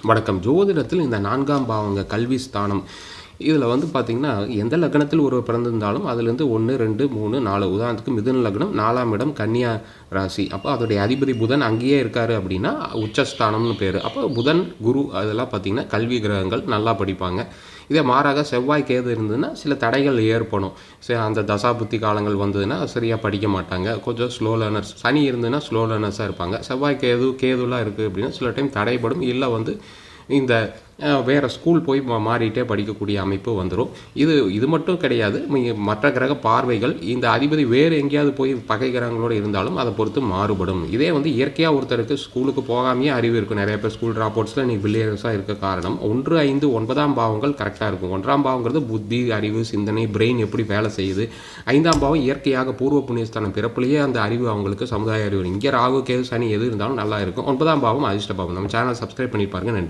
வணக்கம். ஜோதிடத்தில் இந்த 4ஆம் பாவங்க கல்வி ஸ்தானம் இதில் வந்து பார்த்திங்கன்னா, எந்த லக்னத்தில் ஒருவர் பிறந்திருந்தாலும் அதுலேருந்து 1, 2, 3, 4 உதாரணத்துக்கு மிதுன லக்னம் 4ஆம் இடம் கன்னியா ராசி. அப்போ அதோடைய அதிபதி புதன் அங்கேயே இருக்கார் அப்படின்னா உச்சஸ்தானம்னு பேர். அப்போ புதன், குரு அதெல்லாம் பார்த்திங்கன்னா கல்வி கிரகங்கள் நல்லா படிப்பாங்க. இதே மாறாக செவ்வாய் கேது இருந்ததுன்னா சில தடைகள் ஏற்படும். அந்த தசாபுத்தி காலங்கள் வந்ததுன்னா சரியாக படிக்க மாட்டாங்க. கொஞ்சம் ஸ்லோ லேர்னர்ஸ். சனி இருந்ததுன்னா ஸ்லோ லேர்னர்ஸாக இருப்பாங்க. செவ்வாய் கேதுலாம் இருக்குது அப்படின்னா சில டைம் தடைப்படும். இல்லை வந்து இந்த வேறு ஸ்கூல் போய் மாறிட்டே படிக்கக்கூடிய அமைப்பு வந்துடும். இது மட்டும் கிடையாது. மற்ற கிரக பார்வைகள் இந்த அதிபதி வேறு எங்கேயாவது போய் பகை கிரகங்களோடு இருந்தாலும் அதை பொறுத்து மாறுபடும். இதே வந்து இயற்கையாக ஒருத்தருக்கு ஸ்கூலுக்கு போகாமையே அறிவு இருக்கும். நிறைய பேர் ஸ்கூல் ட்ராப் அவுட்ஸில் நீ பில்லியர்ஸாக இருக்க காரணம் 1, 5, 9ஆம் பாவங்கள் கரெக்டாக இருக்கும். 1ஆம் பாவங்கிறது புத்தி, அறிவு, சிந்தனை, பிரெயின் எப்படி வேலை செய்யுது. 5ஆம் பாவம் இயற்கையாக பூர்வ புண்ணியஸ்தானம் பிறப்புலேயே அந்த அறிவு அவங்களுக்கு சமுதாய அறிவு. இங்கே ராகு கேது சனி எது இருந்தாலும் நல்லா இருக்கும். 9ஆம் பாவம் அதிர்ஷ்ட பாவம். நம்ம சேனல் சப்ஸ்கிரைப் பண்ணி பாருங்கள். நன்றி.